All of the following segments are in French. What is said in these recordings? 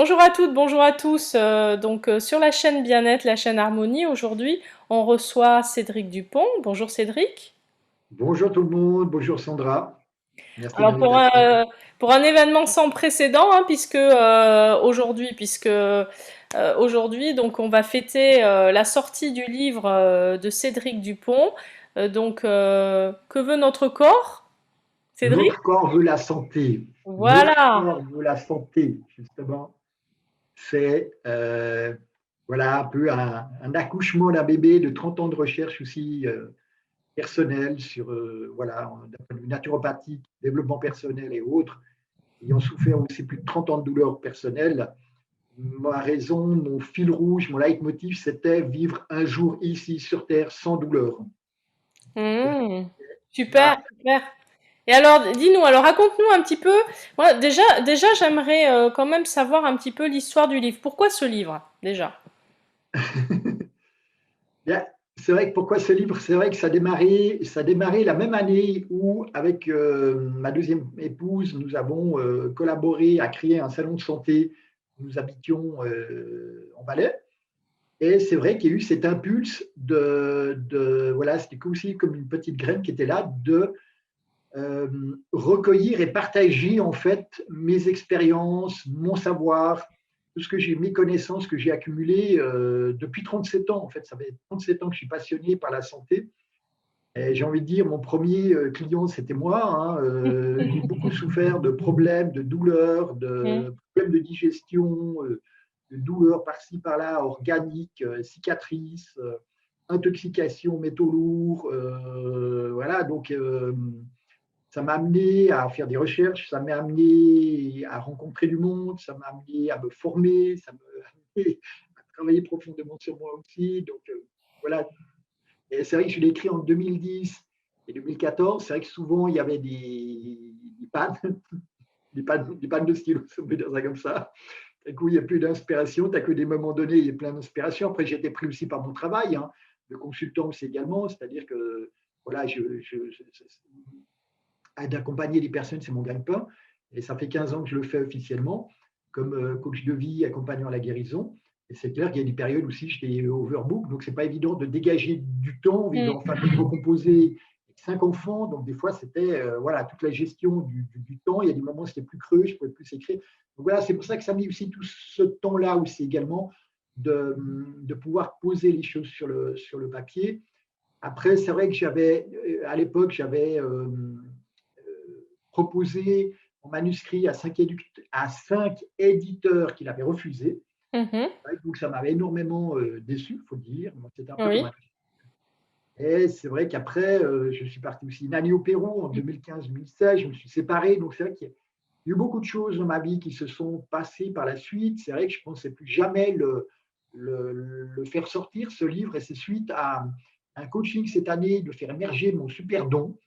Bonjour à toutes, bonjour à tous. Sur la chaîne Bien-être, la chaîne Harmonie, aujourd'hui, on reçoit Cédric Dupont. Bonjour Cédric. Bonjour tout le monde, bonjour Sandra, merci de Alors l'invitation. pour un événement sans précédent, hein, aujourd'hui, donc on va fêter la sortie du livre de Cédric Dupont. Que veut notre corps, Cédric? Notre corps veut la santé. Notre Voilà. corps veut la santé, justement. C'est voilà, un peu un accouchement d'un bébé de 30 ans de recherche aussi personnelle sur voilà, d'un point de vue naturopathique, développement personnel et autres, ayant souffert aussi plus de 30 ans de douleurs personnelles. Ma raison, mon fil rouge, mon leitmotiv, c'était vivre un jour ici sur Terre sans douleur. Mmh. Super, Voilà. super. Et alors, dis-nous, alors raconte-nous un petit peu. Moi, déjà, j'aimerais quand même savoir un petit peu l'histoire du livre. Pourquoi ce livre, déjà? Bien, c'est vrai que pourquoi ce livre? C'est vrai que ça a démarré la même année où, avec ma deuxième épouse, nous avons collaboré à créer un salon de santé où nous habitions en Valais. Et c'est vrai qu'il y a eu cet impulse voilà, c'était aussi comme une petite graine qui était là, de recueillir et partager en fait mes expériences, mon savoir, tout ce que j'ai, mes connaissances que j'ai accumulées depuis 37 ans. En fait, ça fait 37 ans que je suis passionné par la santé. Et j'ai envie de dire, mon premier client, c'était moi. Hein. J'ai beaucoup souffert de problèmes, de douleurs, Mm. de problèmes de digestion, de douleurs par-ci, par-là, organiques, cicatrices, intoxication, métaux lourds. Voilà, donc ça m'a amené à faire des recherches, ça m'a amené à rencontrer du monde, ça m'a amené à me former, ça m'a amené à travailler profondément sur moi aussi. Donc voilà. Et c'est vrai que je l'ai écrit en 2010 et 2014. C'est vrai que souvent il y avait des pannes, des pannes de stylo, on peut dire ça comme ça. Du coup, il n'y a plus d'inspiration. Tu n'as que des moments donnés, il y a plein d'inspiration. Après, j'ai été pris aussi par mon travail, hein, de consultant aussi également. C'est-à-dire que voilà, d'accompagner les personnes, c'est mon gagne-pain. Et ça fait 15 ans que je le fais officiellement, comme coach de vie, accompagnant à la guérison. Et c'est clair qu'il y a des périodes aussi, j'étais overbook, donc c'est pas évident de dégager du temps, vivant en Mm. famille recomposée, avec 5 enfants. Donc des fois, c'était voilà, toute la gestion du temps. Il y a des moments où c'était plus creux, je ne pouvais plus écrire. Donc voilà, c'est pour ça que ça a mis aussi tout ce temps-là aussi également de pouvoir poser les choses sur le papier. Après, c'est vrai que à l'époque, j'avais proposé mon manuscrit à cinq éditeurs qui l'avaient refusé. Mhm. Donc ça m'avait énormément déçu, il faut le dire. C'était un peu comme Oui. un. Et c'est vrai qu'après, je suis parti aussi une année au Pérou en 2015-2016, je me suis séparé. Donc c'est vrai qu'il y a eu beaucoup de choses dans ma vie qui se sont passées par la suite. C'est vrai que je ne pensais plus jamais le faire sortir, ce livre, et c'est suite à un coaching cette année, de faire émerger mon super don,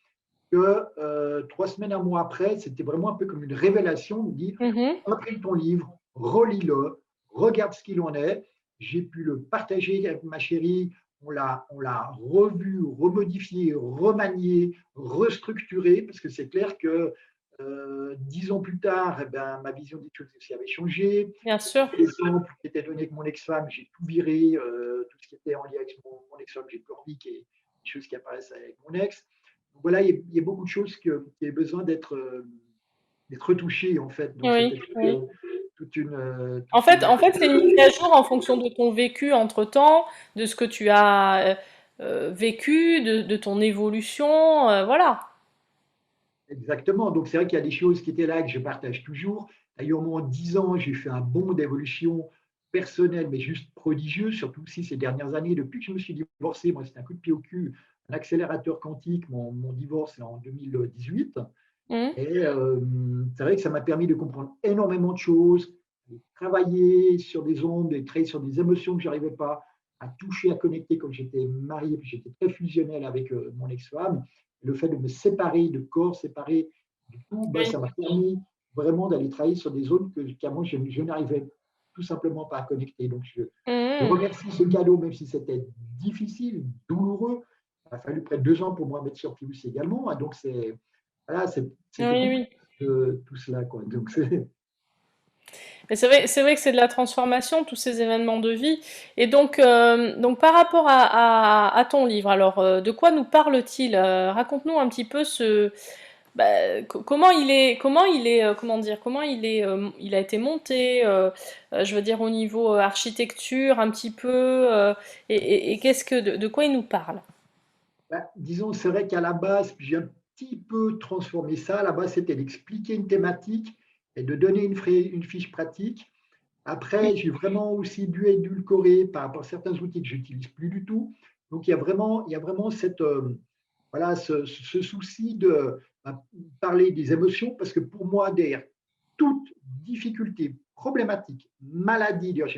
que 3 semaines, un mois après, c'était vraiment un peu comme une révélation, de dire, Mhm. imprime ton livre, relis-le, regarde ce qu'il en est. J'ai pu le partager avec ma chérie, on l'a revu, remodifié, remanié, restructuré, parce que c'est clair que 10 ans plus tard, eh ben, ma vision des choses aussi avait changé. Bien sûr. L'exemple qui était donné avec mon ex-femme, j'ai tout viré, tout ce qui était en lien avec mon ex-femme, j'ai tout remis, et des choses qui apparaissent avec mon ex. Donc voilà, il y a beaucoup de choses qui avaient besoin d'être retouchées en fait. Donc Oui, c'était oui. toute une, En fait, c'est une mise à jour en fonction de ton vécu entre-temps, de ce que tu as vécu, de ton évolution, voilà. exactement. Donc c'est vrai qu'il y a des choses qui étaient là que je partage toujours. D'ailleurs, moi, en 10 ans, j'ai fait un bond d'évolution personnelle, mais juste prodigieux, surtout si ces dernières années, depuis que je me suis divorcé, moi, c'était un coup de pied au cul, un accélérateur quantique, mon divorce en 2018. Mm. Et c'est vrai que ça m'a permis de comprendre énormément de choses, de travailler sur des ondes, de travailler sur des émotions que je n'arrivais pas à toucher, à connecter comme j'étais marié, puis j'étais très fusionnel avec mon ex-femme. Le fait de me séparer de corps, séparer de tout, ben, Oui. ça m'a permis vraiment d'aller travailler sur des zones qu'avant je n'arrivais tout simplement pas à connecter. Donc je Mm. remercie ce cadeau, même si c'était difficile, douloureux. Il a fallu près de 2 ans pour moi mettre sur pied aussi également. Donc voilà, c'était Oui, compliqué oui. tout cela, quoi. Donc c'est Mais c'est vrai que c'est de la transformation, tous ces événements de vie. Et donc par rapport à ton livre, alors de quoi nous parle-t-il? Raconte-nous un petit peu comment il est, comment dire, comment il a été monté, je veux dire au niveau architecture un petit peu, et de quoi il nous parle? Ben, disons, c'est vrai qu'à la base, j'ai un petit peu transformé ça. À la base, c'était d'expliquer une thématique et de donner une fiche pratique. Après, j'ai vraiment aussi dû édulcorer par rapport à certains outils que je n'utilise plus du tout. Donc, il y a vraiment voilà, ce souci de parler des émotions, parce que pour moi, derrière toute difficulté, problématique, maladie, d'ailleurs,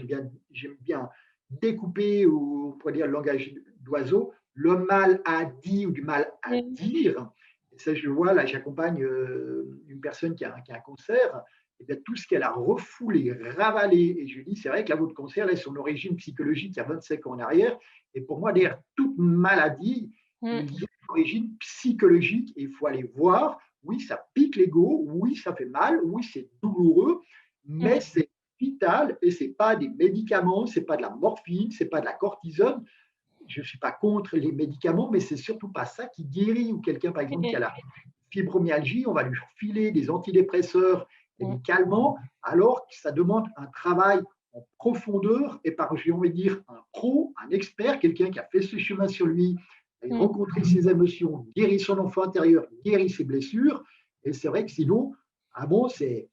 j'aime bien découper, ou on pourrait dire le langage d'oiseau, le mal à dire ou du mal à Mm. dire. Et ça, je vois, là, j'accompagne une personne qui a un cancer, et bien, tout ce qu'elle a refoulé, ravalé, et je lui dis, c'est vrai que la votre cancer, elle a son origine psychologique il y a 25 ans en arrière, et pour moi, derrière toute maladie, Mm. il y a une origine psychologique, et il faut aller voir. Oui, ça pique l'ego, oui, ça fait mal, oui, c'est douloureux, mais Mm. c'est vital, et c'est pas des médicaments, c'est pas de la morphine, c'est pas de la cortisone. Je ne suis pas contre les médicaments, mais c'est surtout pas ça qui guérit. Ou quelqu'un, par exemple, qui a Mm. la fibromyalgie, on va lui filer des antidépresseurs et Mm. des calmants, alors que ça demande un travail en profondeur et par, j'ai envie de dire, un pro, un expert, quelqu'un qui a fait ce chemin sur lui, a Mm. rencontré ses émotions, guéri son enfant intérieur, guéri ses blessures. Et c'est vrai que sinon, ah bon, c'est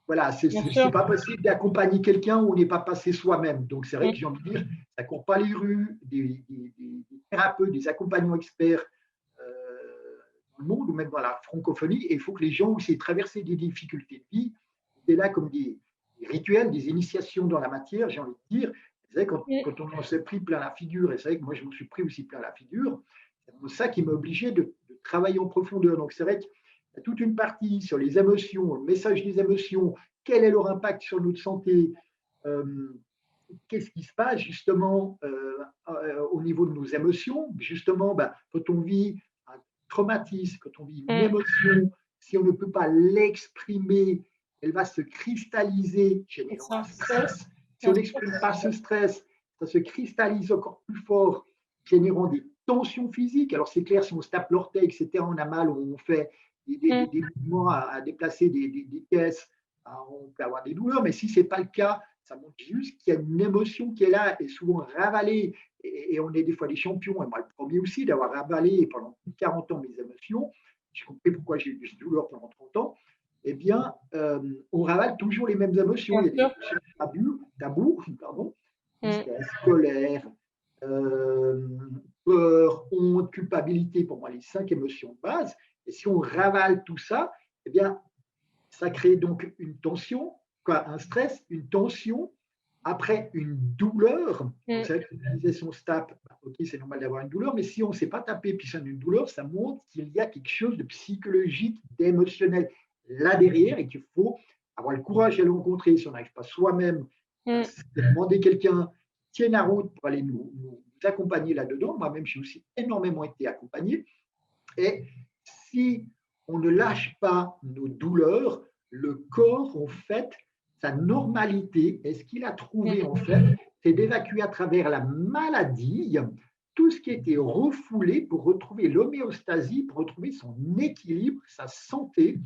voilà, Bien c'est sûr. pas possible d'accompagner quelqu'un où on n'est pas passé soi-même. Donc c'est vrai Mm. que j'ai envie de dire, ça court pas les rues, des thérapeutes, des accompagnants experts dans le monde ou même dans la francophonie. Et il faut que les gens aussi aient traversé des difficultés de vie. C'est là comme des rituels, des initiations dans la matière, j'ai envie de dire. C'est vrai Mm. quand on s'est pris plein la figure, et c'est vrai que moi je me suis pris aussi plein la figure, c'est ça qui m'a obligé de travailler en profondeur. Donc c'est vrai que il y a toute une partie sur les émotions, le message des émotions, quel est leur impact sur notre santé, euh, qu'est-ce qui se passe justement au niveau de nos émotions. Justement, ben, quand on vit un traumatisme, quand on vit une Mm. émotion, si on ne peut pas l'exprimer, elle va se cristalliser, C'est générant un ça. stress. Si on Bien sûr. n'exprime pas ce stress, ça se cristallise encore plus fort, générant des tensions physiques. Alors c'est clair, si on se tape l'orteil, etc., on a mal, on fait Mm. des mouvements à déplacer des caisses, on peut avoir des douleurs, mais si ce n'est pas le cas, ça montre juste qu'il y a une émotion qui est là et souvent ravalée. Et on est des fois des champions, et moi le premier aussi, d'avoir ravalé pendant plus de 40 ans mes émotions. J'ai compris pourquoi j'ai eu des douleurs pendant 30 ans. Eh bien, on ravale toujours les mêmes émotions. Bien Il y a des sûr. émotions tabous, pardon, Mm. tristesse, colère, euh, peur, honte, culpabilité, pour moi, les 5 émotions de base. Et si on ravale tout ça, eh bien, ça crée donc une tension, quoi, un stress, une tension, après une douleur. Donc, Mm. c'est vrai que l'utilisation se tape, ok, c'est normal d'avoir une douleur, mais si on ne s'est pas tapé puis ça a une douleur, ça montre qu'il y a quelque chose de psychologique, d'émotionnel là derrière et qu'il faut avoir le courage de le rencontrer. Si on n'arrive pas soi-même, Mm. demander quelqu'un qui tienne la route pour aller nous accompagner là-dedans. Moi-même, j'ai aussi énormément été accompagné. Et si on ne lâche pas nos douleurs, le corps, en fait, sa normalité, et ce qu'il a trouvé, Mm. en fait, c'est d'évacuer à travers la maladie tout ce qui était refoulé pour retrouver l'homéostasie, pour retrouver son équilibre, sa santé.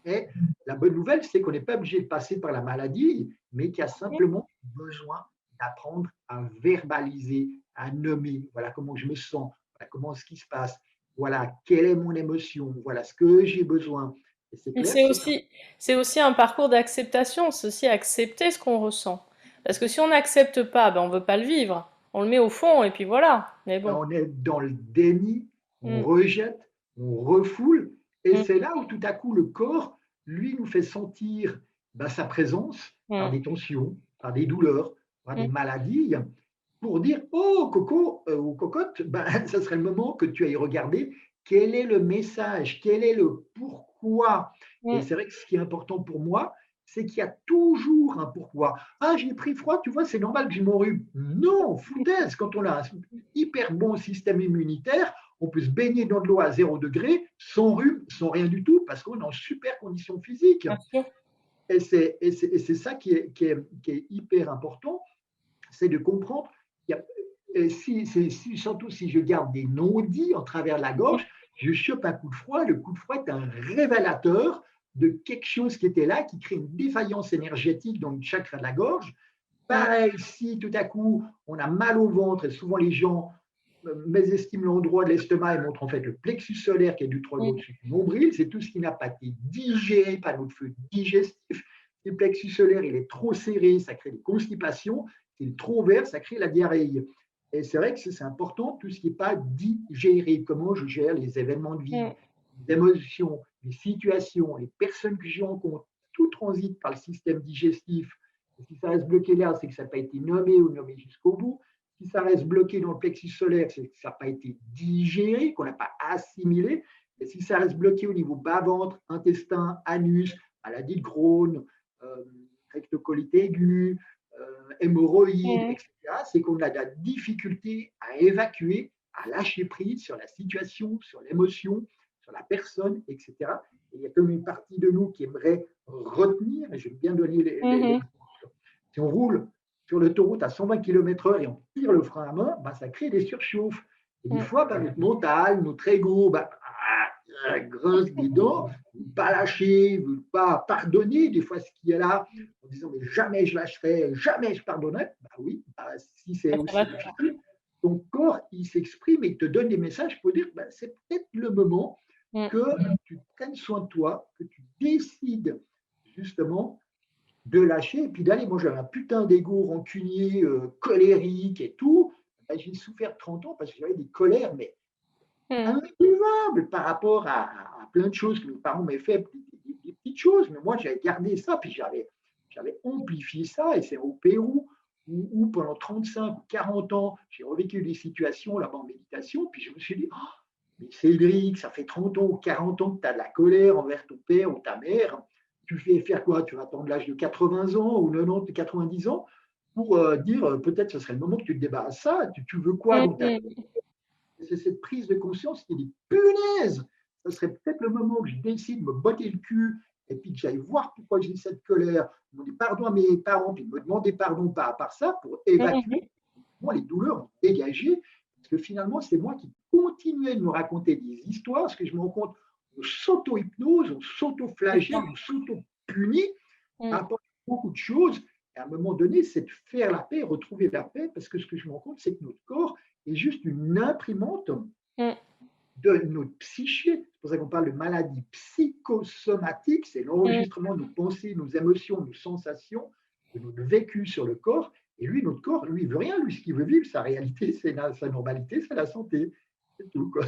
Et la bonne nouvelle, c'est qu'on n'est pas obligé de passer par la maladie, mais qu'il y a simplement besoin d'apprendre à verbaliser, à nommer. Voilà comment je me sens, voilà comment ce qui se passe, voilà quelle est mon émotion, voilà ce que j'ai besoin. Et c'est Mais clair que c'est ça. c'est aussi un parcours d'acceptation, c'est aussi accepter ce qu'on ressent. Parce que si on n'accepte pas, ben on veut pas le vivre. On le met au fond et puis voilà. Mais Ben, bon. on est dans le déni, on Mm. rejette, on refoule, et Mm. c'est là où tout à coup le corps, lui, nous fait sentir ben, sa présence par Mm. des tensions, par des douleurs, par des Mm. maladies, pour dire oh Coco ou Cocotte, ben, ça serait le moment que tu ailles regarder quel est le message, quel est le pourquoi. Et Mm. c'est vrai que ce qui est important pour moi, c'est qu'il y a toujours un pourquoi. Ah, j'ai pris froid, tu vois, c'est normal que j'ai mon rhume. Non, foutaise, quand on a un hyper bon système immunitaire, on peut se baigner dans de l'eau à 0 degré, sans rhume, sans rien du tout, parce qu'on est en super condition physique. Bien sûr. et c'est ça qui est hyper important, c'est de comprendre qu'il y a, surtout si je garde des non-dits en travers de la gorge, je chope un coup de froid. Le coup de froid est un révélateur de quelque chose qui était là, qui crée une défaillance énergétique dans le chakra de la gorge. Mmh. Pareil, si tout à coup on a mal au ventre, et souvent les gens mésestiment l'endroit de l'estomac et montrent en fait le plexus solaire qui est du troisième Mmh. au-dessus du nombril, c'est tout ce qui n'a pas été digéré par notre feu digestif. Si le plexus solaire il est trop serré, ça crée des constipations. S'il est trop ouvert, ça crée la diarrhée. Et c'est vrai que c'est important, tout ce qui n'est pas digéré, comment je gère les événements de vie, Mmh. les émotions, les situations, les personnes que je rencontre, tout transite par le système digestif. Et si ça reste bloqué là, c'est que ça n'a pas été nommé ou nommé jusqu'au bout. Si ça reste bloqué dans le plexus solaire, c'est que ça n'a pas été digéré, qu'on n'a pas assimilé. Et si ça reste bloqué au niveau bas-ventre, intestin, anus, maladie de Crohn, euh, rectocolite aiguë, hémorroïdes, Mmh. etc., c'est qu'on a de la difficulté à évacuer, à lâcher prise sur la situation, sur l'émotion, sur la personne, etc. Et il y a comme une partie de nous qui aimerait retenir, et je vais bien donner Mmh. l'exemple. Si on roule sur l'autoroute à 120 km/h et on tire le frein à main, bah, ça crée des surchauffes. Et des Mmh. fois, bah, notre mental, notre ego, bah, grince des dents, ne veut pas lâcher, ne veut pas pardonner des fois ce qu'il y a là, en disant mais jamais je lâcherai, jamais je pardonnerai. Bah oui, bah, si c'est Bah, ça va aussi te difficile, ton corps il s'exprime et il te donne des messages pour dire bah, c'est peut-être le moment mmh. que tu prennes soin de toi, que tu décides justement de lâcher et puis d'aller. Moi, j'avais un putain d'ego rancunier, colérique et tout. Ben, j'ai souffert 30 ans parce que j'avais des colères, mais Mmh. imbuvables par rapport à plein de choses que mes parents m'avaient fait, des petites choses. Mais moi, j'avais gardé ça, puis j'avais amplifié ça. Et c'est au Pérou où pendant 35 ou 40 ans, j'ai revécu des situations là-bas en méditation. Puis je me suis dit, oh, mais Cédric, ça fait 30 ans ou 40 ans que tu as de la colère envers ton père ou ta mère. Tu fais faire quoi? Tu vas attendre l'âge de 80 ans ou 90, 90 ans pour dire peut-être ce serait le moment que tu te débarrasses de ça. Tu veux quoi dans ta vie? Mmh. C'est cette prise de conscience qui dit punaise, ça serait peut-être le moment que je décide de me botter le cul et puis que j'aille voir pourquoi j'ai cette colère, demander pardon à mes parents, puis me demander pardon par ça pour évacuer Mmh. moi, les douleurs, dégager, parce que finalement, c'est moi qui continuais de me raconter des histoires, parce que je me rends compte, on s'auto-hypnose, on C'est s'auto-flagelle, ça. on s'auto-punit par Mmh. rapport à beaucoup de choses. Et à un moment donné, c'est de faire la paix, retrouver la paix, parce que ce que je me rends compte, c'est que notre corps est juste une imprimante Mmh. de notre psyché. C'est pour ça qu'on parle de maladie psychosomatique, c'est Mmh. l'enregistrement de nos pensées, nos émotions, nos sensations, de notre vécu sur le corps. Et lui, notre corps, lui, il veut rien. Lui, ce qu'il veut vivre, sa réalité, c'est sa normalité, c'est la santé. C'est tout, quoi.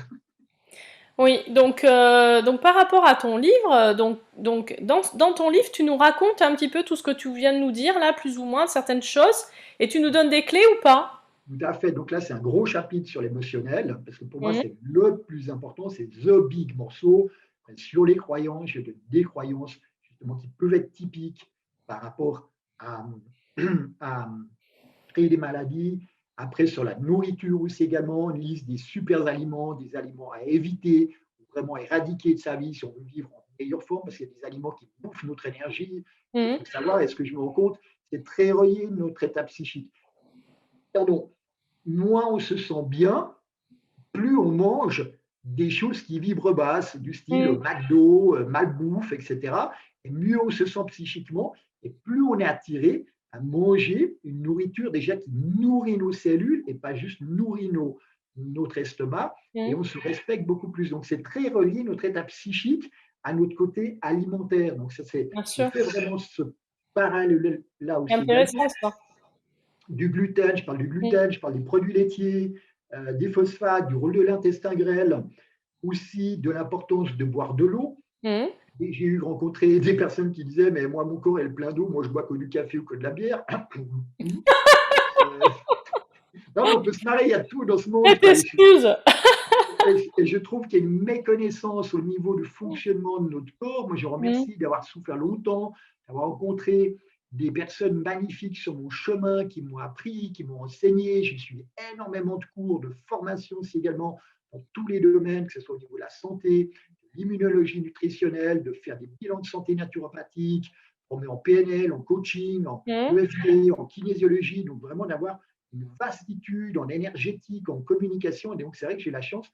Oui, donc par rapport à ton livre, donc dans ton livre, tu nous racontes un petit peu tout ce que tu viens de nous dire là, plus ou moins, certaines choses, et tu nous donnes des clés ou pas? Tout à fait. Donc là, c'est un gros chapitre sur l'émotionnel, parce que pour moi, Mmh. c'est le plus important, c'est the big morceau sur les croyances, j'ai des croyances justement qui peuvent être typiques par rapport à, à créer des maladies. Après, sur la nourriture aussi également, une liste des super aliments, des aliments à éviter, ou vraiment éradiquer de sa vie si on veut vivre en meilleure forme, parce qu'il y a des aliments qui bouffent notre énergie. Il Mmh. faut savoir, est-ce que je me rends compte, c'est très relié à notre état psychique. Pardon, moins on se sent bien, plus on mange des choses qui vibrent basse, du style Mmh. McDo, malbouffe, etc. Et mieux on se sent psychiquement, et plus on est attiré à manger une nourriture déjà qui nourrit nos cellules et pas juste nourrit notre estomac, et Mmh. on se respecte beaucoup plus. Donc c'est très relié notre état psychique à notre côté alimentaire. Donc ça, Bien je sûr. fais vraiment ce parallèle là C'est aussi également. intéressant ça. Du gluten, je parle du Mmh. gluten, je parle des produits laitiers, des phosphates, du rôle de l'intestin grêle, aussi de l'importance de boire de l'eau. Mmh. Et j'ai eu rencontré des personnes qui disaient mais moi mon corps est plein d'eau, moi je bois que du café ou que de la bière. Non, mais on peut se marrer, il y a tout dans ce monde, Cette quoi. excuse. Et je trouve qu'il y a une méconnaissance au niveau du fonctionnement de notre corps. Moi, je Mmh. remercie d'avoir souffert longtemps, d'avoir rencontré des personnes magnifiques sur mon chemin qui m'ont appris, qui m'ont enseigné. J'ai suivi énormément de cours, de formation aussi également dans tous les domaines, que ce soit au niveau de la santé, de l'immunologie nutritionnelle, de faire des bilans de santé naturopathique, formé en PNL, en coaching, en Mmh. EFT, en kinésiologie, donc vraiment d'avoir une vastitude en énergétique, en communication. Et donc, c'est vrai que j'ai la chance,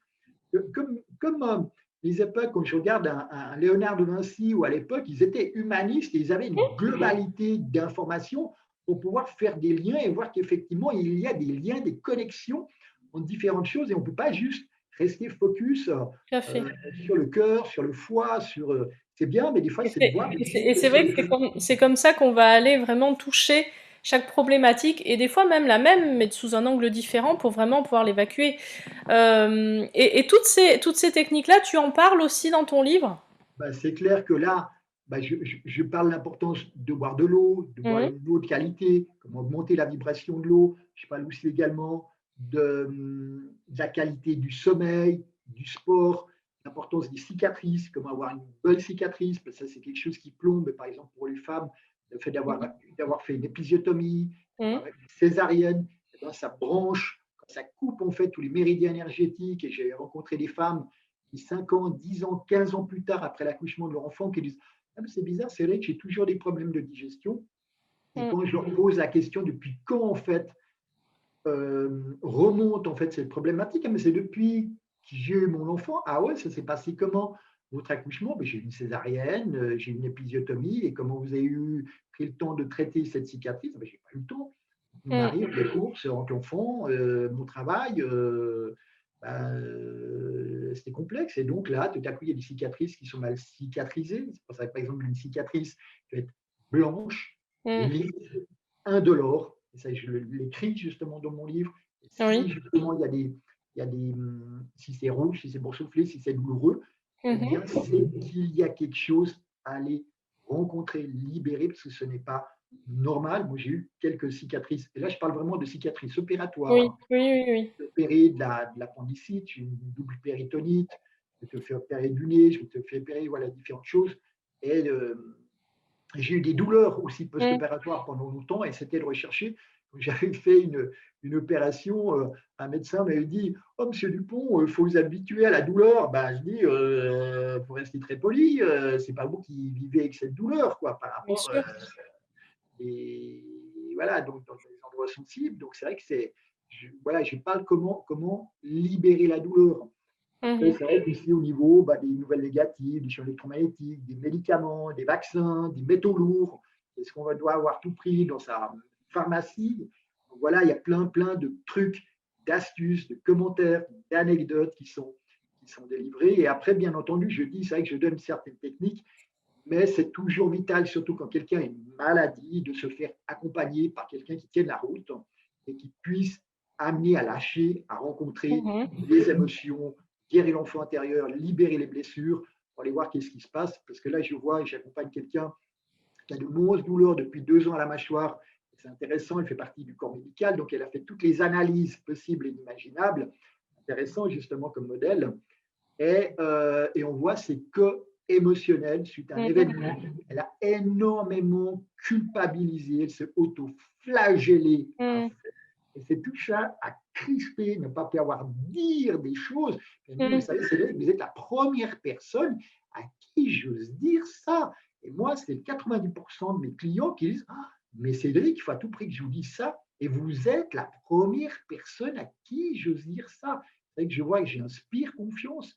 comme les époques, quand je regarde un Léonard de Vinci ou à l'époque, ils étaient humanistes et ils avaient une globalité d'informations pour pouvoir faire des liens et voir qu'effectivement, il y a des liens, des connexions entre différentes choses et on ne peut pas juste rester focus Tout à fait. sur le cœur, sur le foie, c'est bien, mais des fois, Et c'est de c'est voir et juste c'est sur vrai les que flux. c'est comme ça qu'on va aller vraiment toucher chaque problématique et des fois même la même, mais sous un angle différent pour vraiment pouvoir l'évacuer. Et toutes ces techniques-là, tu en parles aussi dans ton livre? Bah, c'est clair que là, bah, je parle de l'importance de boire de l'eau, de boire Mmh. une eau de qualité, comment augmenter la vibration de l'eau. Je parle aussi également de la qualité du sommeil, du sport, l'importance des cicatrices, comment avoir une bonne cicatrice, parce que ça, c'est quelque chose qui plombe, par exemple, pour les femmes, le fait Mmh. d'avoir fait une épisiotomie, Mmh. d'avoir fait une césarienne, eh ben, ça branche, ça coupe en fait tous les méridiens énergétiques. Et j'ai rencontré des femmes qui 5 ans, 10 ans, 15 ans plus tard, après l'accouchement de leur enfant, qui disent ah, c'est bizarre, c'est vrai que j'ai toujours des problèmes de digestion. Et Mmh. quand je leur pose la question depuis quand, en fait, remonte en fait cette problématique, ah, mais c'est depuis que j'ai eu mon enfant. Ah ouais, ça s'est passé comment votre accouchement? Ben, j'ai eu une césarienne, j'ai eu une épisiotomie, et comment vous avez pris le temps de traiter cette cicatrice? Ben, j'ai pas eu le temps. Mon Mmh. mari, les courses, entre l'enfant, mon travail, c'était complexe. Et donc là, tout à coup, il y a des cicatrices qui sont mal cicatrisées. C'est pour ça que, par exemple, une cicatrice peut être blanche, Mmh. lisse, indolore. Et ça, je l'écris justement dans mon livre. Et Oui. si justement si c'est rouge, si c'est boursouflé, si c'est douloureux, eh Mmh bien, mh. c'est qu'il y a quelque chose à aller rencontrer, libérer, parce que ce n'est pas normal. Moi, j'ai eu quelques cicatrices. Et là, je parle vraiment de cicatrices Oui, opératoires. oui, oui, oui. Opérer de l'appendicite, une double péritonite, je te fais opérer du nez, je te fais opérer, voilà, différentes choses. Et j'ai eu des douleurs aussi Mmh. post-opératoires pendant longtemps et c'était de rechercher. J'avais fait une opération, un médecin m'avait dit oh, monsieur Dupont, il faut vous habituer à la douleur. Ben, je dis pour rester très poli, c'est pas vous qui vivez avec cette douleur, quoi, par Bien rapport. sûr. Et voilà, donc dans des endroits sensibles. Donc c'est vrai que voilà, je parle comment libérer la douleur. Mmh Après, mh. c'est vrai qu'ici, au niveau des nouvelles négatives, des champs électromagnétiques, des médicaments, des vaccins, des métaux lourds, est-ce qu'on doit avoir tout pris dans sa pharmacie? Donc voilà, il y a plein de trucs, d'astuces, de commentaires, d'anecdotes qui sont délivrés. Et après, bien entendu, je dis, c'est vrai que je donne certaines techniques, mais c'est toujours vital, surtout quand quelqu'un a une maladie, de se faire accompagner par quelqu'un qui tienne la route et qui puisse amener à lâcher, à rencontrer Mmh mh. les émotions, guérir l'enfant intérieur, libérer les blessures, pour aller voir qu'est-ce qui se passe. Parce que là, je vois et j'accompagne quelqu'un qui a de grosses douleurs depuis 2 ans à la mâchoire. C'est intéressant, elle fait partie du corps médical, donc elle a fait toutes les analyses possibles et imaginables. Intéressant justement comme modèle. Et on voit c'est que émotionnel suite à un Mmh mh. événement. Elle a énormément culpabilisé, elle s'est auto-flagellée. Mmh. Et c'est tout ça à crisper, ne pas pouvoir dire des choses. Elle me dit, vous Mmh. savez, c'est vrai que vous êtes la première personne à qui j'ose dire ça. Et moi, c'est 90% de mes clients qui disent, ah, mais Cédric, il faut à tout prix que je vous dise ça. Et vous êtes la première personne à qui j'ose dire ça. C'est vrai que je vois que j'inspire confiance.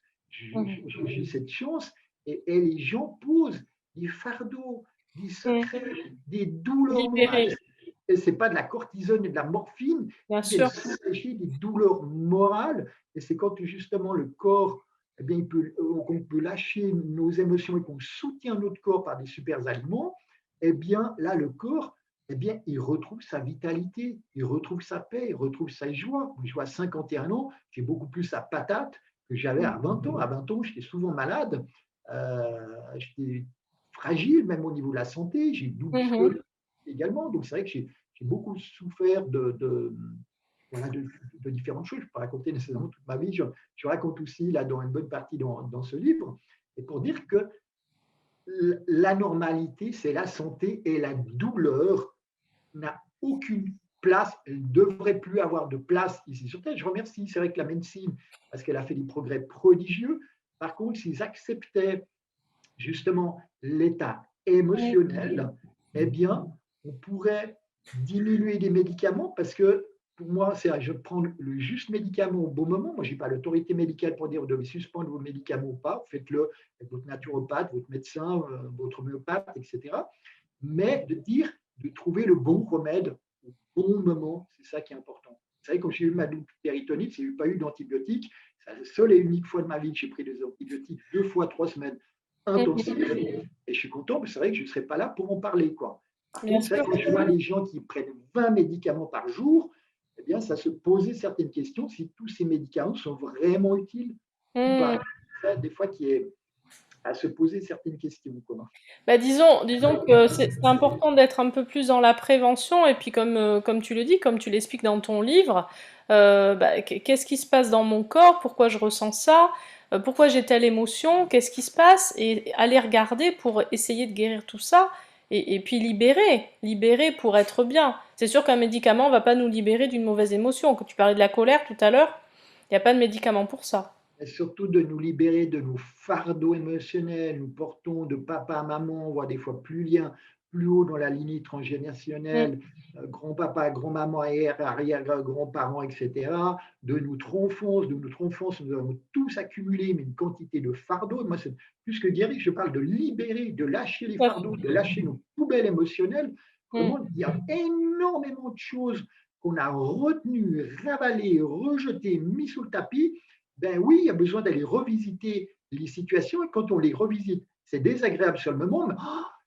Mmh. J'ai cette chance. Et les gens posent des fardeaux, des Mmh. secrets, des douleurs Libérer, morales. Et ce n'est pas de la cortisone et de la morphine bien qui viennent sûr. soulager des douleurs morales. Et c'est quand justement le corps, eh bien, qu'on peut lâcher nos émotions et qu'on soutient notre corps par des super aliments, eh bien là, le corps, eh bien, il retrouve sa vitalité, il retrouve sa paix, il retrouve sa joie. Je vois à 51 ans, j'ai beaucoup plus la patate que j'avais à 20 ans. À 20 ans, j'étais souvent malade, j'étais fragile même au niveau de la santé, j'ai une double Mmh mh. sclérose également. Donc c'est vrai que j'ai beaucoup souffert voilà, de différentes choses. Je ne peux pas raconter nécessairement toute ma vie. Je raconte aussi là dans une bonne partie dans ce livre. Et pour dire que la normalité, c'est la santé et la douleur n'a aucune place, elle ne devrait plus avoir de place ici sur Terre. Je remercie, c'est vrai que la médecine, parce qu'elle a fait des progrès prodigieux. Par contre, s'ils acceptaient justement l'état Mm. émotionnelle, eh bien, on pourrait diminuer des médicaments parce que pour moi, c'est je prends le juste médicament au bon moment. Moi, je n'ai pas l'autorité médicale pour dire vous devez suspendre vos médicaments ou pas. Faites-le avec votre naturopathe, votre médecin, votre homéopathe, etc. Mais de dire, de trouver le bon remède au bon moment, c'est ça qui est important. Vous savez, quand j'ai eu ma double péritonite, je n'ai pas eu d'antibiotiques. C'est la seule et unique fois de ma vie que j'ai pris des antibiotiques 2 fois 3 semaines Mhm. intensives. Et je suis content, mais c'est vrai que je ne serais pas là pour en parler, quoi. Par Bien contre, c'est vrai sûr. que quand je vois les gens qui prennent 20 médicaments par jour, eh bien, ça se posait certaines questions si tous ces médicaments sont vraiment utiles ou pas. Mm. Ça, des fois, qui est à se poser certaines questions, quoi. Bah, disons que c'est important d'être un peu plus dans la prévention et puis comme tu le dis, comme tu l'expliques dans ton livre, bah, qu'est-ce qui se passe dans mon corps, pourquoi je ressens ça, pourquoi j'ai telle émotion, qu'est-ce qui se passe et aller regarder pour essayer de guérir tout ça et puis libérer pour être bien. C'est sûr qu'un médicament va pas nous libérer d'une mauvaise émotion. Quand tu parlais de la colère tout à l'heure, il n'y a pas de médicament pour ça. Et surtout de nous libérer de nos fardeaux émotionnels. Nous portons de papa à maman, voire des fois plus haut dans la lignée Mm. transgénérationnelle, grand-papa, grand-maman, arrière-grands-parents, etc. De notre enfance, nous avons tous accumulé mais une quantité de fardeaux. Moi, c'est plus que guérir, je parle de libérer, de lâcher les Tout à fait. fardeaux, de lâcher nos poubelles émotionnelles. Mm. Vraiment, il y a énormément de choses qu'on a retenues, ravalées, rejetées, mis sous le tapis. Ben oui, il y a besoin d'aller revisiter les situations et quand on les revisite, c'est désagréable sur le moment,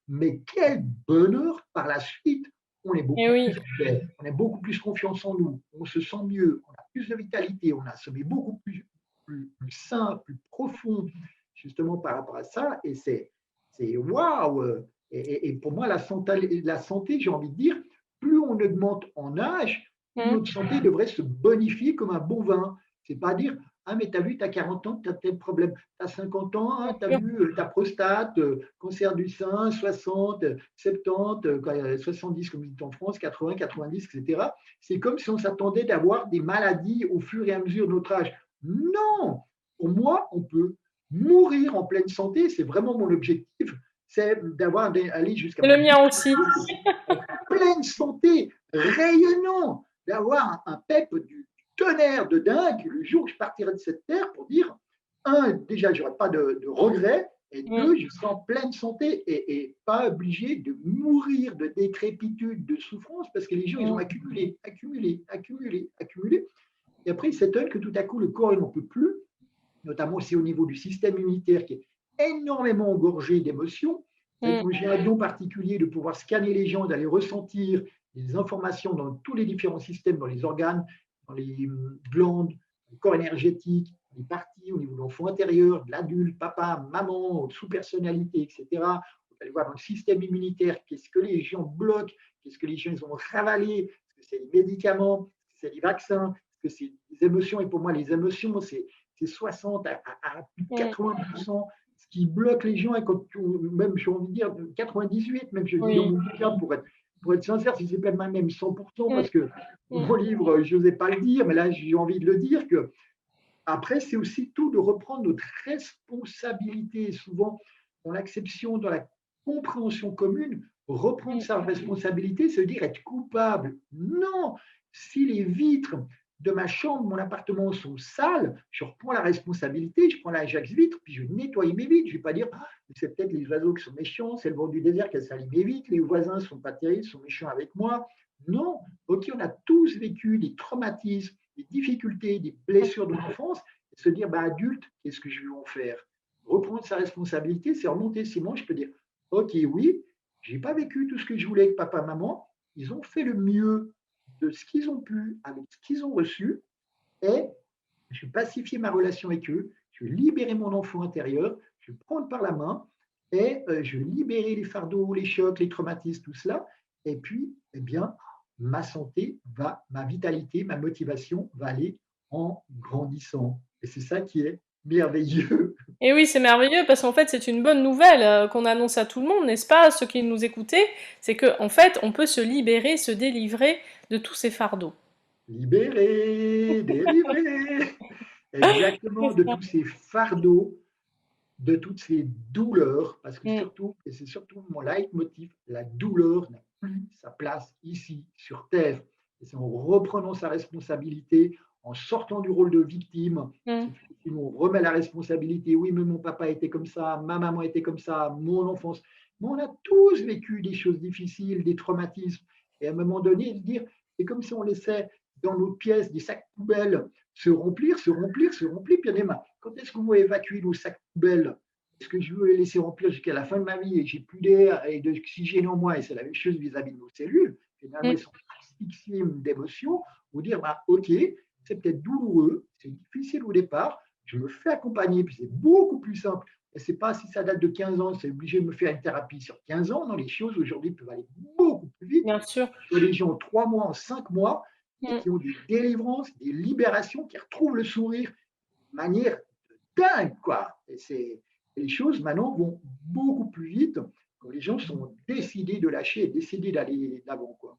mais quel bonheur par la suite. On est Et beaucoup plus oui. fiers, on a beaucoup plus confiance en nous, on se sent mieux, on a plus de vitalité, on a un sommeil beaucoup plus sain, plus profond, justement par rapport à ça. Et c'est waouh! Et pour moi, la santé, j'ai envie de dire, plus on augmente en âge, plus Mm. notre santé devrait se bonifier comme un bon vin. C'est pas dire, ah, mais tu as vu, tu as 40 ans, tu as tel problème. Tu as 50 ans, Bien hein, tu as sûr. vu ta prostate, cancer du sein, 60, 70, 70 comme dit en France, 80, 90, etc. C'est comme si on s'attendait d'avoir des maladies au fur et à mesure de notre âge. Non! Pour moi, on peut mourir en pleine santé. C'est vraiment mon objectif. C'est d'avoir aller jusqu'à C'est le mon mien aussi. en pleine santé, rayonnant, d'avoir un pep du tonnerre de dingue le jour où je partirai de cette terre pour dire, un, déjà, je n'aurai pas de regrets, et Mm. deux, je serai en pleine santé et pas obligé de mourir de décrépitude, de souffrance, parce que les gens, ils ont Mm. accumulé. Et après, ils s'étonnent que tout à coup, le corps, il n'en peut plus, notamment aussi au niveau du système immunitaire qui est énormément engorgé d'émotions. Mm. Quand j'ai un don particulier de pouvoir scanner les gens, d'aller ressentir les informations dans tous les différents systèmes, dans les organes, dans les glandes, le corps énergétique, les parties au niveau de l'enfant intérieur, de l'adulte, papa, maman, sous-personnalité, etc. Vous allez voir dans le système immunitaire, qu'est-ce que les gens bloquent, qu'est-ce que les gens ont ravalé, est-ce que c'est les médicaments, est-ce que c'est les vaccins, est-ce que c'est les émotions. Et pour moi, les émotions, c'est 60 à plus de Mm. 80%, ce qui bloque les gens. Et quand même, j'ai envie de dire 98, même je dis dans Oui. mon bouquin, pour être sincère, si c'est pas même 100%, Mm. parce que Mm. mon livre, je n'osais pas le dire, mais là, j'ai envie de le dire, que après, c'est aussi tout de reprendre notre responsabilité. Souvent, dans l'acception, dans la compréhension commune, reprendre Mm. sa responsabilité, se dire être coupable. Non, si les vitres de ma chambre, mon appartement sont sales, je reprends la responsabilité, je prends l'Ajax vitre, puis je nettoie mes vitres. Je ne vais pas dire, ah, c'est peut-être les oiseaux qui sont méchants, c'est le vent du désert qui a sali mes vitres, les voisins ne sont pas terribles, sont méchants avec moi. Non, ok, on a tous vécu des traumatismes, des difficultés, des blessures de l'enfance, et se dire, bah, adulte, qu'est-ce que je vais en faire? Reprendre sa responsabilité, c'est remonter ses manches, je peux dire, ok, oui, j'ai pas vécu tout ce que je voulais avec papa, maman, ils ont fait le mieux de ce qu'ils ont pu, avec ce qu'ils ont reçu, et je vais pacifier ma relation avec eux, je vais libérer mon enfant intérieur, je vais prendre par la main, et je vais libérer les fardeaux, les chocs, les traumatismes, tout cela, et puis, eh bien, ma vitalité, ma motivation va aller en grandissant. Et c'est ça qui est merveilleux. Et oui, c'est merveilleux parce qu'en fait, c'est une bonne nouvelle qu'on annonce à tout le monde, n'est-ce pas, ceux qui nous écoutaient, c'est que en fait, on peut se libérer, se délivrer de tous ces fardeaux. Libéré, délivré, C'est exactement, de ça. tous ces fardeaux de toutes ces douleurs, parce que Mm, surtout, et c'est surtout mon leitmotiv, la douleur n'a plus sa place ici, sur Terre. Et c'est en reprenant sa responsabilité, en sortant du rôle de victime, mm, si on remet la responsabilité, oui, mais mon papa était comme ça, ma maman était comme ça, mon enfance. Mais on a tous vécu des choses difficiles, des traumatismes. Et à un moment donné, de dire, c'est comme si on laissait dans nos pièces des sacs poubelles se remplir, se remplir, se remplir, puis il y a des mains. Quand est-ce qu'on va évacuer nos sacs poubelles? Est-ce que je veux les laisser remplir jusqu'à la fin de ma vie et j'ai plus d'air et d'oxygène en moi? Et c'est la même chose vis-à-vis de nos cellules. Finalement, mm. ils sont asphyxiés d'émotions. Ou dire, bah, OK, c'est peut-être douloureux, c'est difficile au départ, je me fais accompagner, puis c'est beaucoup plus simple. Et c'est pas si ça date de 15 ans, c'est obligé de me faire une thérapie sur 15 ans. Non, les choses aujourd'hui peuvent aller beaucoup plus vite. Bien sûr. Je vois des gens en 3 mois, en 5 mois, et Mm. qui ont des délivrances, des libérations, qui retrouvent le sourire de manière dingue, quoi. Les choses maintenant vont beaucoup plus vite quand les gens sont décidés de lâcher et décidés d'aller d'avant, quoi.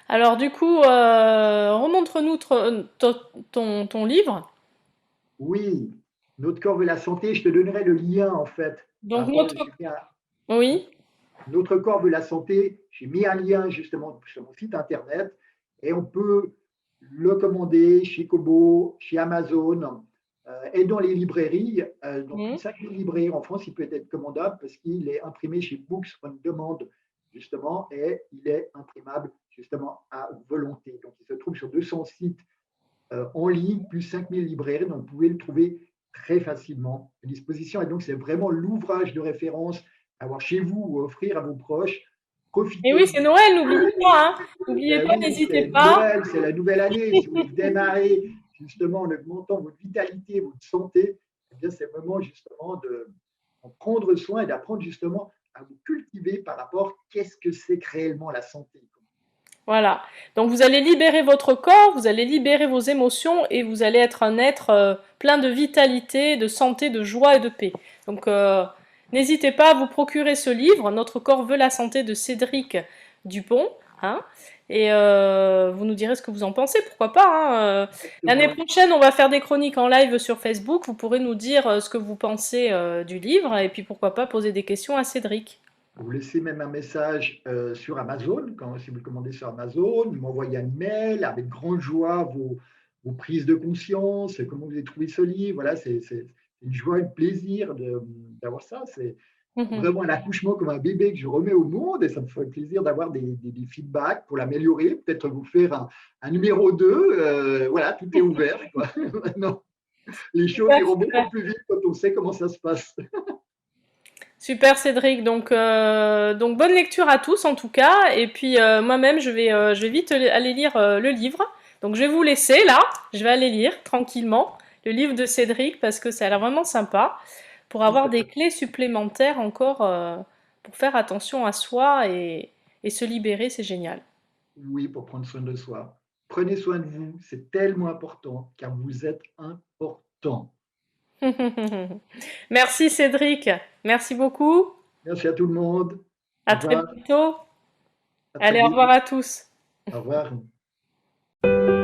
Alors du coup, remontre-nous ton livre. Oui, notre corps veut la santé. Je te donnerai le lien, en fait. Par Donc rapport, notre... Oui. notre corps veut la santé. J'ai mis un lien justement sur mon site internet et on peut le commander chez Kobo, chez Amazon et dans les librairies. Dans plus de Mm. 5000 librairies en France, il peut être commandable parce qu'il est imprimé chez Books on Demand justement et il est imprimable justement à volonté. Donc il se trouve sur 200 sites en ligne, plus 5000 librairies, donc vous pouvez le trouver très facilement à disposition. Et donc, c'est vraiment l'ouvrage de référence à avoir chez vous ou à offrir à vos proches. Et oui, Profitez. c'est Noël, n'oubliez pas, hein. N'oubliez Ben pas, oui, n'hésitez c'est pas. Noël, c'est la nouvelle année. Si vous voulez démarrer justement en augmentant votre vitalité, votre santé, eh bien, c'est vraiment justement de en prendre soin et d'apprendre justement à vous cultiver par rapport à qu'est-ce que c'est que réellement la santé. Voilà. Donc vous allez libérer votre corps, vous allez libérer vos émotions et vous allez être un être plein de vitalité, de santé, de joie et de paix. Donc n'hésitez pas à vous procurer ce livre, Notre corps veut la santé de Cédric Dupont. Hein, et vous nous direz ce que vous en pensez, pourquoi pas. Hein. L'année Exactement. prochaine, on va faire des chroniques en live sur Facebook. Vous pourrez nous dire ce que vous pensez du livre et puis pourquoi pas poser des questions à Cédric. Vous laissez même un message sur Amazon, si vous le commandez sur Amazon, vous m'envoyez un email avec grande joie vos prises de conscience, comment vous avez trouvé ce livre. Voilà, c'est une joie, un plaisir d'avoir ça. C'est vraiment un accouchement comme un bébé que je remets au monde et ça me fait plaisir d'avoir des feedbacks pour l'améliorer, peut-être vous faire un numéro 2. Voilà, tout est ouvert, quoi. Maintenant, les choses Super, iront super. beaucoup plus vite quand on sait comment ça se passe. Super Cédric, donc bonne lecture à tous en tout cas, et puis moi-même je vais vite aller lire le livre, donc je vais vous laisser là, je vais aller lire tranquillement le livre de Cédric parce que ça a l'air vraiment sympa, pour Tout avoir à des fait. clés supplémentaires encore pour faire attention à soi et se libérer, c'est génial. Oui, pour prendre soin de soi. Prenez soin de vous, c'est tellement important car vous êtes important. Merci Cédric, merci beaucoup, Merci à tout le monde. Au à très revoir, bientôt, à très allez au vite. revoir à tous. Au revoir.